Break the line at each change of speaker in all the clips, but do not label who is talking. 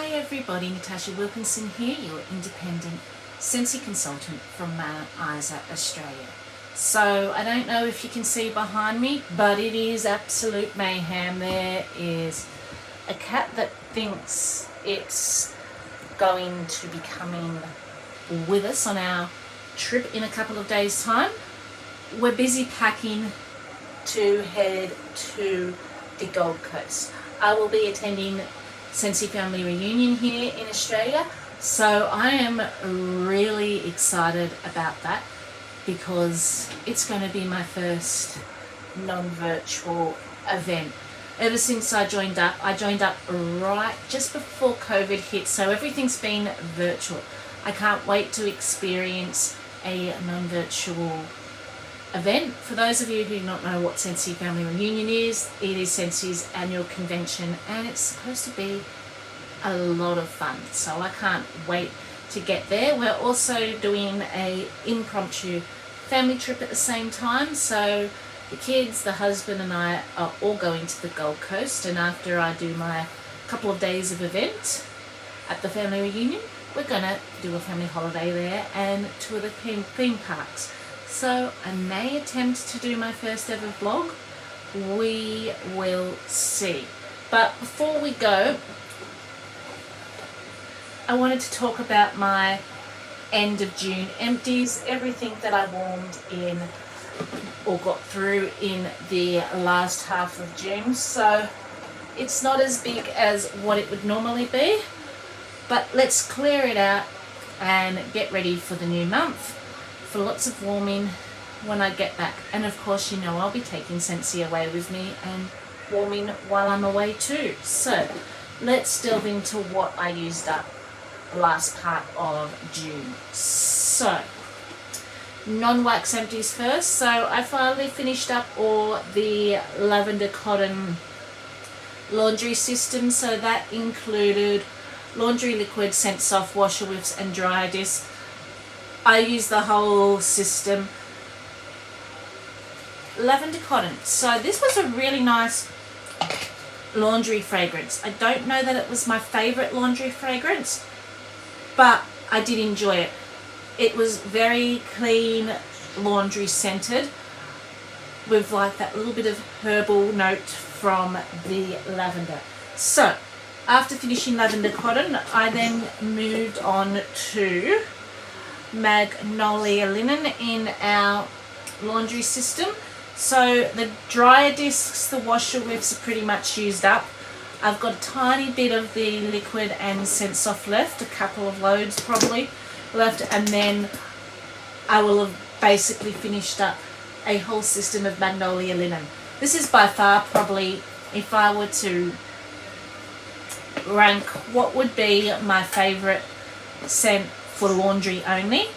Hi everybody, Natasha Wilkinson here, your independent Scentsy consultant from Mount Isa, Australia. So I don't know if you can see behind me, but it is absolute mayhem. There is a cat that thinks it's going to be coming with us on our trip in a couple of days' time. We're busy packing to head to the Gold Coast. I will be attending Scentsy Family Reunion here in Australia, so I am really excited about that because it's going to be my first non-virtual event. Ever since I joined up right just before COVID hit, so everything's been virtual. I can't wait to experience a non-virtual event. For those of you who do not know what Scentsy Family Reunion is, it is Scentsy annual convention and it's supposed to be a lot of fun, so I can't wait to get there. We're also doing a impromptu family trip at the same time, so the kids, the husband and I are all going to the Gold Coast, and after I do my couple of days of event at the family reunion, we're gonna do a family holiday there and tour the theme parks. So I may attempt to do my first ever vlog. We will see. But before we go, I wanted to talk about my end of June empties, everything that I warmed in or got through in the last half of June. So it's not as big as what it would normally be, but let's clear it out and get ready for the new month, for lots of warming when I get back. And of course, you know, I'll be taking Scentsy away with me and warming while I'm away too. So let's delve into what I used up the last part of June. So non-wax empties first. So I finally finished up all the lavender cotton laundry system. So that included laundry liquid, scent soft, washer whiffs and dryer discs. I used the whole system. Lavender cotton. So this was a really nice laundry fragrance. I don't know that it was my favorite laundry fragrance, but I did enjoy it. It was very clean laundry scented with like that little bit of herbal note from the lavender. So after finishing lavender cotton, I then moved on to Magnolia linen in our laundry system. So the dryer discs, the washer whiffs are pretty much used up. I've got a tiny bit of the liquid and scent soft left, a couple of loads probably left, and then I will have basically finished up a whole system of Magnolia linen. This is by far probably, if I were to rank what would be my favourite scent for laundry only,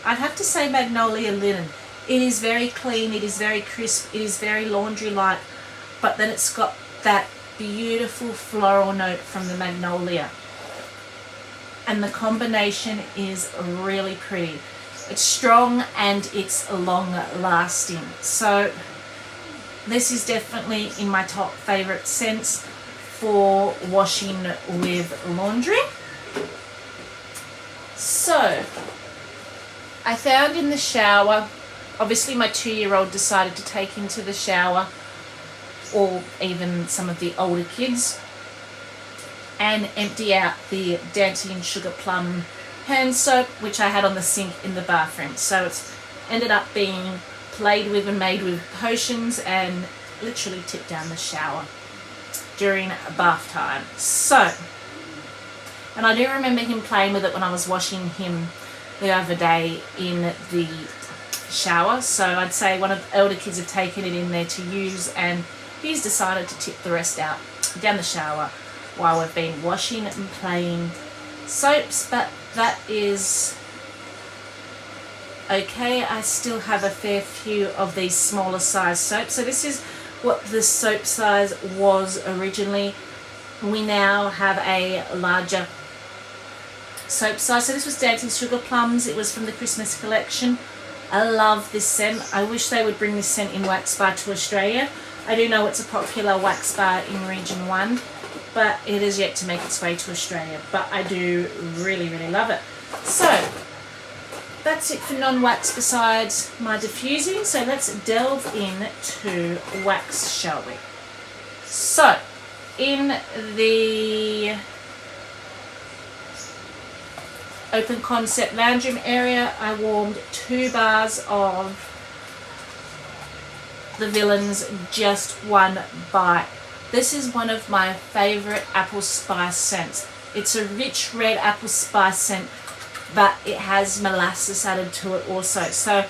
I'd have to say Magnolia linen. It is very clean, it is very crisp, it is very laundry-like, but then it's got that beautiful floral note from the magnolia. And the combination is really pretty. It's strong and it's long-lasting. So this is definitely in my top favourite scents for washing with laundry. So I found in the shower, obviously my 2-year-old decided to take into the shower, or even some of the older kids, and empty out the Dancing Sugar Plum hand soap, which I had on the sink in the bathroom. So it's ended up being played with and made with potions and literally tipped down the shower during bath time. So, and I do remember him playing with it when I was washing him the other day in the shower. So I'd say one of the elder kids have taken it in there to use, and he's decided to tip the rest out down the shower while we've been washing and playing soaps. But that is okay. I still have a fair few of these smaller size soaps. So this is what the soap size was originally. We now have a larger soap size. So this was Dancing Sugar Plums. It was from the Christmas collection. I love this scent. I wish they would bring this scent in Wax Bar to Australia. I do know it's a popular wax bar in Region 1, but it has yet to make its way to Australia. But I do really, really love it. So that's it for non-wax besides my diffusing. So let's delve into wax, shall we? So in the open concept lounge room area, I warmed 2 bars of the Villains Just One Bite. This is one of my favourite apple spice scents. It's a rich red apple spice scent, but it has molasses added to it also. So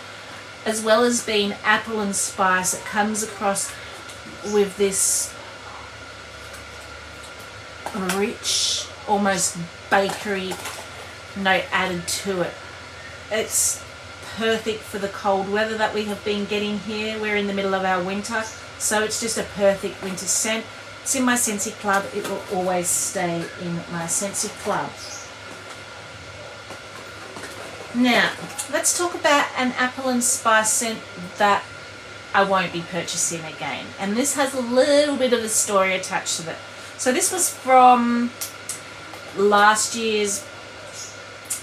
as well as being apple and spice, it comes across with this rich, almost bakery note added to it. It's perfect for the cold weather that we have been getting here. We're in the middle of our winter, so it's just a perfect winter scent. It's in my Scentsy Club. It will always stay in my Scentsy Club. Now, let's talk about an apple and spice scent that I won't be purchasing again. And this has a little bit of a story attached to it. So this was from last year's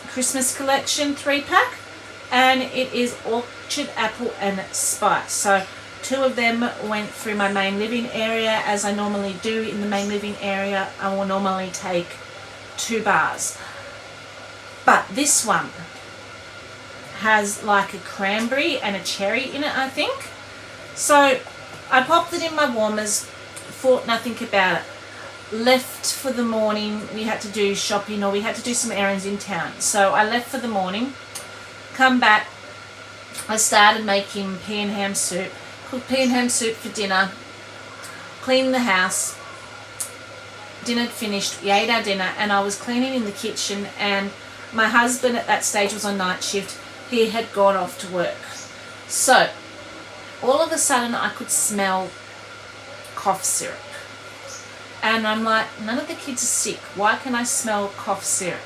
Christmas collection 3-pack, and it is Orchard Apple and Spice. So 2 of them went through my main living area. As I normally do in the main living area, I will normally take 2 bars. But this one has like a cranberry and a cherry in it, I think. So I popped it in my warmers, thought nothing about it. Left for the morning. We had to do shopping, or we had to do some errands in town. So I left for the morning, come back. I started making pea and ham soup, cooked pea and ham soup for dinner, cleaned the house. Dinner had finished, we ate our dinner, and I was cleaning in the kitchen, and my husband at that stage was on night shift. He had gone off to work. So all of a sudden I could smell cough syrup. And I'm like, none of the kids are sick. Why can I smell cough syrup?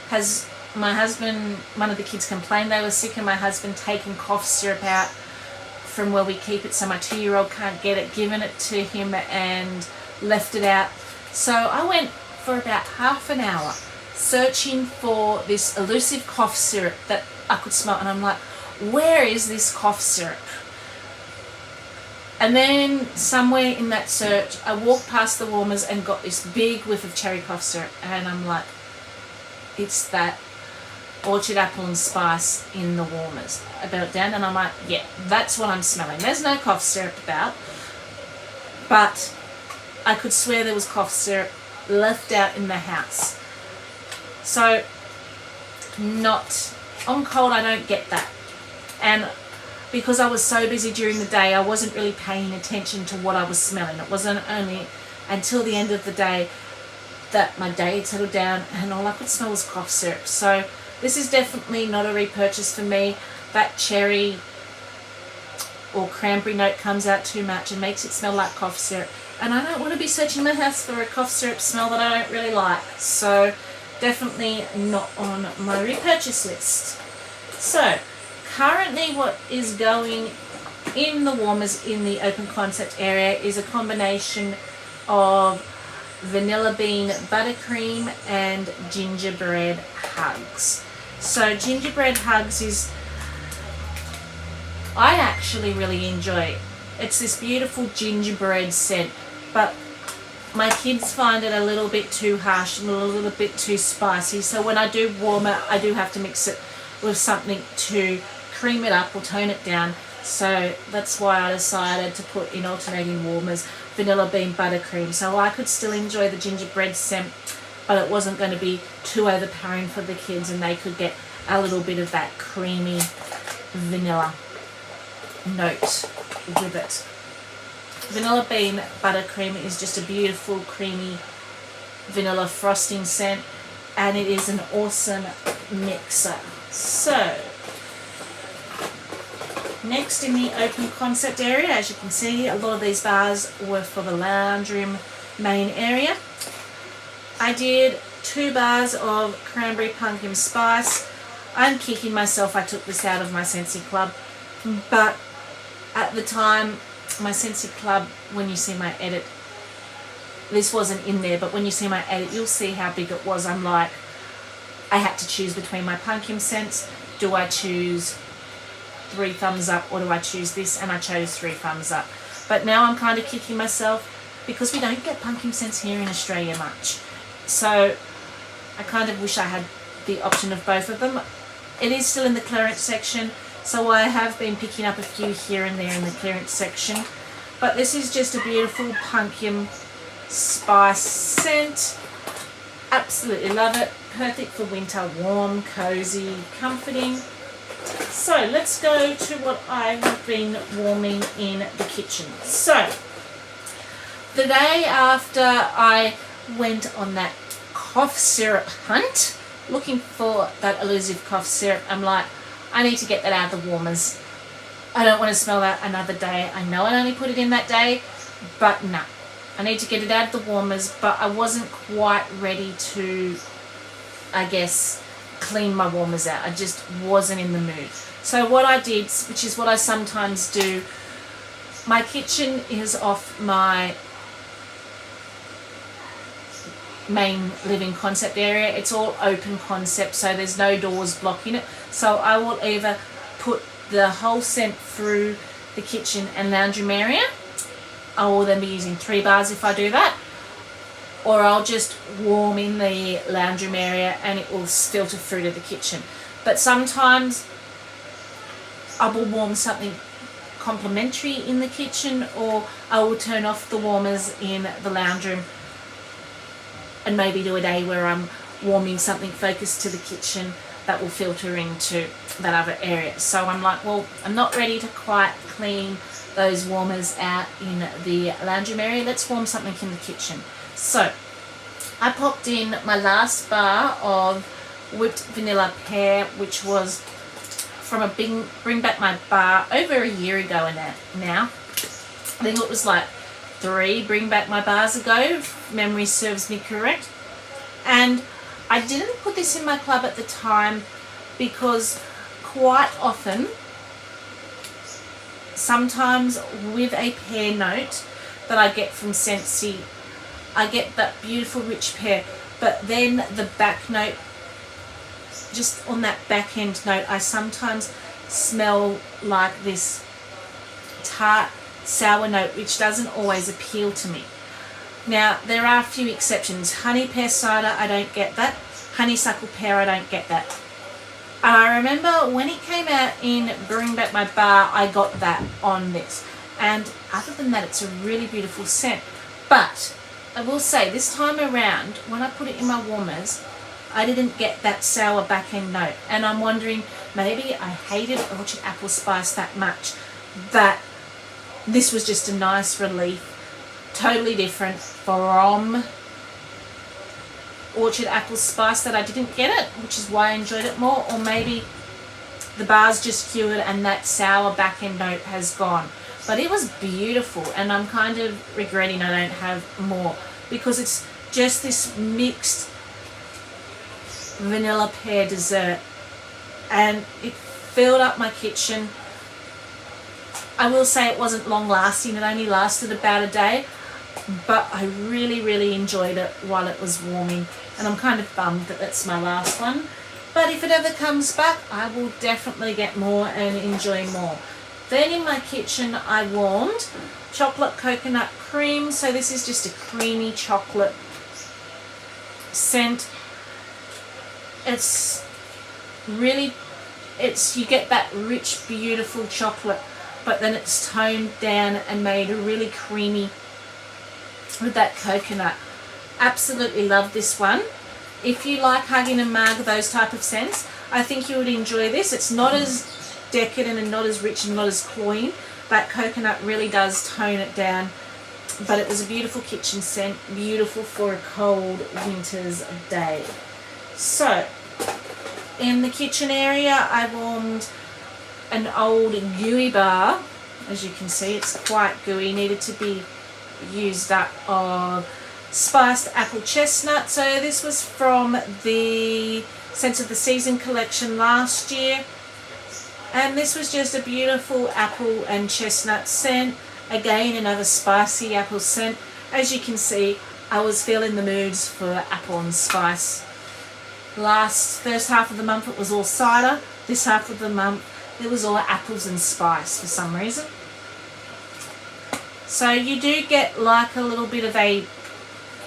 Has my husband, one of the kids complained they were sick, and my husband taken cough syrup out from where we keep it so my 2-year-old can't get it, given it to him and left it out. So I went for about half an hour searching for this elusive cough syrup that I could smell, and I'm like, where is this cough syrup? And then somewhere in that search, I walked past the warmers and got this big whiff of cherry cough syrup, and I'm like, it's that Orchard Apple and Spice in the warmers. I bent it down and I'm like, yeah, that's what I'm smelling. There's no cough syrup about, but I could swear there was cough syrup left out in the house. So not on cold, I don't get that. And because I was so busy during the day, I wasn't really paying attention to what I was smelling. It wasn't only until the end of the day that my day had settled down and all I could smell was cough syrup. So this is definitely not a repurchase for me. That cherry or cranberry note comes out too much and makes it smell like cough syrup. And I don't want to be searching my house for a cough syrup smell that I don't really like. So definitely not on my repurchase list. So currently what is going in the warmers in the open concept area is a combination of vanilla bean buttercream and gingerbread hugs. So gingerbread hugs is, I actually really enjoy. It's this beautiful gingerbread scent, but my kids find it a little bit too harsh and a little bit too spicy. So when I do warm it, I do have to mix it with something to cream it up or tone it down. So that's why I decided to put in alternating warmers vanilla bean buttercream, so I could still enjoy the gingerbread scent, but it wasn't going to be too overpowering for the kids, and they could get a little bit of that creamy vanilla note with it. Vanilla bean buttercream is just a beautiful creamy vanilla frosting scent, and it is an awesome mixer. So next in the open concept area, as you can see, a lot of these bars were for the lounge room main area. I did 2 bars of cranberry pumpkin spice. I'm kicking myself I took this out of my Scentsy Club, but at the time, my Scentsy Club, when you see my edit, this wasn't in there, but when you see my edit, you'll see how big it was. I'm like, I had to choose between my pumpkin scents. Do I choose 3 thumbs up or do I choose this? And I chose 3 thumbs up. But now I'm kind of kicking myself because we don't get pumpkin scents here in Australia much. So I kind of wish I had the option of both of them. It is still in the clearance section, so I have been picking up a few here and there in the clearance section. But this is just a beautiful pumpkin spice scent. Absolutely love it. Perfect for winter, warm, cozy, comforting. So let's go to what I've been warming in the kitchen. So the day after I went on that cough syrup hunt, looking for that elusive cough syrup, I'm like, I need to get that out of the warmers. I don't want to smell that another day. I know I only put it in that day, but no. I need to get it out of the warmers, but I wasn't quite ready to, I guess, clean my warmers out. I just wasn't in the mood. So what I did, which is what I sometimes do, my kitchen is off my main living concept area. It's all open concept, so there's no doors blocking it. So I will either put the whole scent through the kitchen and lounge room area. I will then be using 3 bars if I do that, or I'll just warm in the lounge room area and it will filter through to the kitchen. But sometimes I will warm something complementary in the kitchen, or I will turn off the warmers in the lounge room and maybe do a day where I'm warming something focused to the kitchen that will filter into that other area. So I'm like, well, I'm not ready to quite clean those warmers out in the lounge room area. Let's warm something in the kitchen. So I popped in my last bar of whipped vanilla pear, which was from a Bring Back My Bar over a year ago now. I think it was like 3 Bring Back My Bars ago, if memory serves me correct. And I didn't put this in my club at the time because quite often, sometimes with a pear note that I get from Scentsy, I get that beautiful rich pear, but then the back note, just on that back end note, I sometimes smell like this tart sour note, which doesn't always appeal to me. Now, there are a few exceptions. Honey pear cider, I don't get that. Honeysuckle pear, I don't get that. And I remember when it came out in Bring Back My Bar, I got that on this. And other than that, it's a really beautiful scent. But I will say, this time around, when I put it in my warmers, I didn't get that sour back end note. And I'm wondering, maybe I hated Orchard Apple Spice that much that this was just a nice relief. Totally different from Orchard Apple Spice that I didn't get it, which is why I enjoyed it more. Or maybe the bar's just cured and that sour back end note has gone. But it was beautiful, and I'm kind of regretting I don't have more, because it's just this mixed vanilla pear dessert, and it filled up my kitchen. I will say it wasn't long lasting. It only lasted about a day, but I really, really enjoyed it while it was warming, and I'm kind of bummed that that's my last one. But if it ever comes back, I will definitely get more and enjoy more. Then in my kitchen, I warmed chocolate coconut cream. So this is just a creamy chocolate scent. It's really, you get that rich, beautiful chocolate, but then it's toned down and made really creamy with that coconut. Absolutely love this one. If you like Hugging and Mug, those type of scents, I think you would enjoy this. It's not as decadent and not as rich and not as cloying. That coconut really does tone it down, but it was a beautiful kitchen scent, beautiful for a cold winter's day. So in the kitchen area, I warmed an old gooey bar. As you can see, it's quite gooey, needed to be used up, of spiced apple chestnut. So this was from the Scents of the Season collection last year, and this was just a beautiful apple and chestnut scent. Again, another spicy apple scent. As you can see, I was feeling the moods for apple and spice. First half of the month it was all cider. This half of the month it was all apples and spice for some reason. So you do get like a little bit of a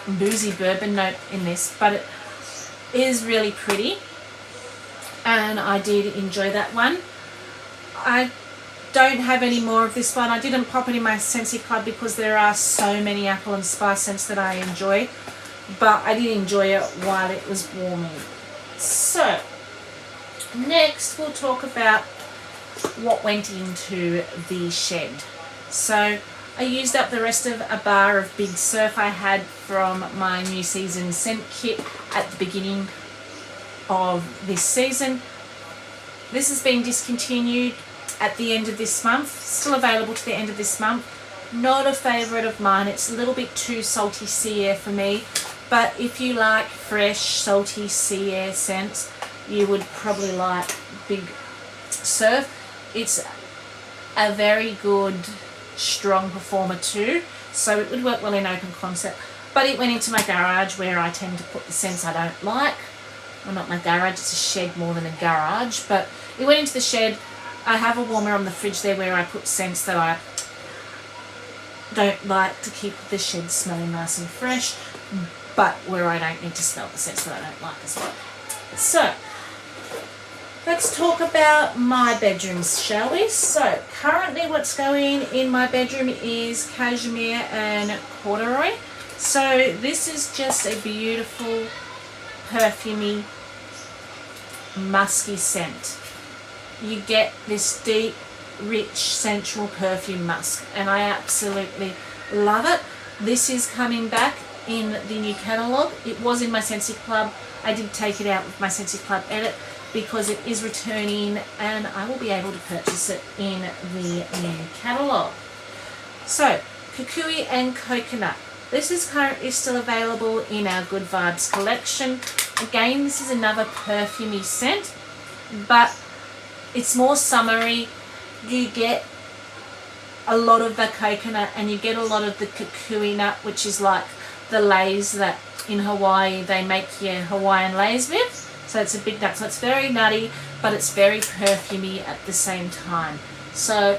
boozy bourbon note in this, but it is really pretty, and I did enjoy that one. I don't have any more of this one. I didn't pop it in my Scentsy Club because there are so many apple and spice scents that I enjoy, but I did enjoy it while it was warming. So next we'll talk about what went into the shed. So I used up the rest of a bar of Big Surf I had from my new season scent kit at the beginning of this season. This has been discontinued at the end of this month, still available to the end of this month. Not a favourite of mine. It's a little bit too salty sea air for me, but if you like fresh salty sea air scents, you would probably like Big Surf. It's a very good strong performer too, so it would work well in open concept, but it went into my garage where I tend to put the scents I don't like. Well, not my garage, it's a shed more than a garage, but it went into the shed. I have a warmer on the fridge there where I put scents that I don't like to keep the shed smelling nice and fresh, but where I don't need to smell the scents that I don't like as well. So let's talk about my bedrooms, shall we? So currently what's going in my bedroom is cashmere and corduroy. So this is just a beautiful, perfumey, musky scent. You get this deep, rich, sensual perfume musk, and I absolutely love it. This is coming back in the new catalogue. It was in my Scentsy Club. I did take it out with my Scentsy Club edit because it is returning, and I will be able to purchase it in the new catalogue. So, Kukui and Coconut. This is currently still available in our Good Vibes collection. Again, this is another perfumey scent, but it's more summery. You get a lot of the coconut and you get a lot of the kukui nut, which is like the leis that in Hawaii they make your Hawaiian leis with. So it's a big nut. So it's very nutty, but it's very perfumey at the same time. So,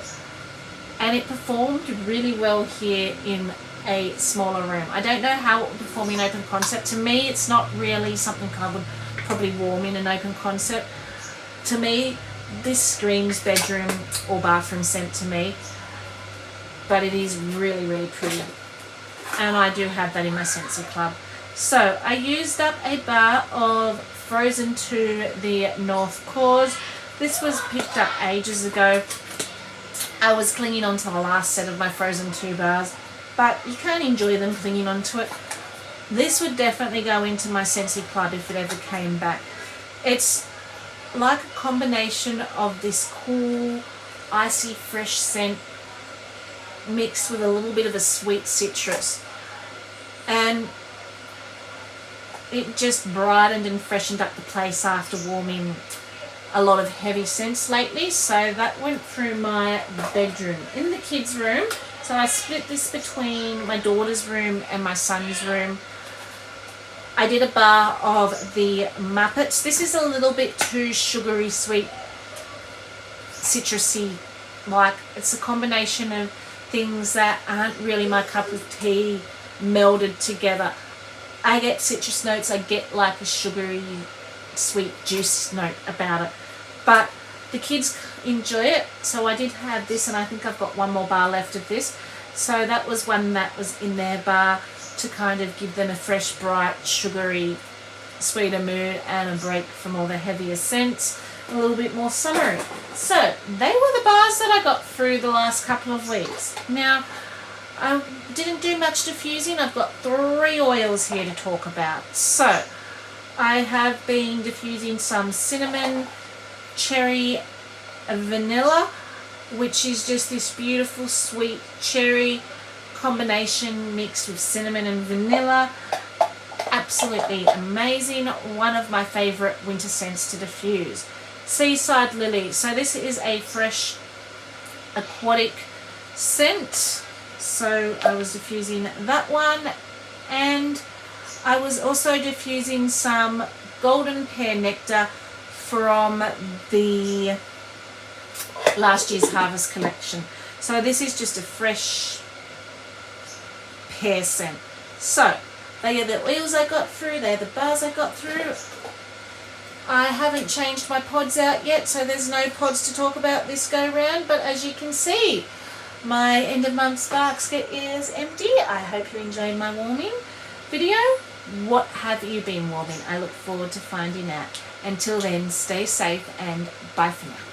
and it performed really well here in a smaller room. I don't know how it will perform in open concept. To me, it's not really something I would probably warm in an open concept. To me, this screams bedroom or bathroom scent to me, but it is really, really pretty. And I do have that in my Scentsy Club. So I used up a bar of Frozen to the North Cause. This was picked up ages ago. I was clinging on to the last set of my Frozen 2 bars, but you can't enjoy them clinging onto it. This would definitely go into my Scentsy Club if it ever came back. It's like a combination of this cool, icy, fresh scent mixed with a little bit of a sweet citrus. And it just brightened and freshened up the place after warming a lot of heavy scents lately. So that went through my bedroom. In the kids' room, so I split this between my daughter's room and my son's room. I did a bar of the Muppets. This is a little bit too sugary, sweet, citrusy. Like, it's a combination of things that aren't really my cup of tea melded together. I get citrus notes, I get like a sugary, sweet juice note about it. But the kids enjoy it, so I did have this, and I think I've got one more bar left of this. So that was one that was in their bar to kind of give them a fresh, bright, sugary, sweeter mood and a break from all the heavier scents, a little bit more summery. So they were the bars that I got through the last couple of weeks. Now, I didn't do much diffusing. I've got 3 oils here to talk about. So I have been diffusing some cinnamon, cherry, vanilla, which is just this beautiful sweet cherry combination mixed with cinnamon and vanilla. Absolutely amazing. One of my favorite winter scents to diffuse. Seaside Lily. So this is a fresh aquatic scent. So I was diffusing that one, and I was also diffusing some golden pear nectar from the last year's harvest collection. So this is just a fresh pear scent. So they are the oils I got through, they're the bars I got through. I haven't changed my pods out yet, so there's no pods to talk about this go round, but as you can see, my end of month basket is empty. I hope you enjoyed my warming video. What have you been warming? I look forward to finding out. Until then, stay safe and bye for now.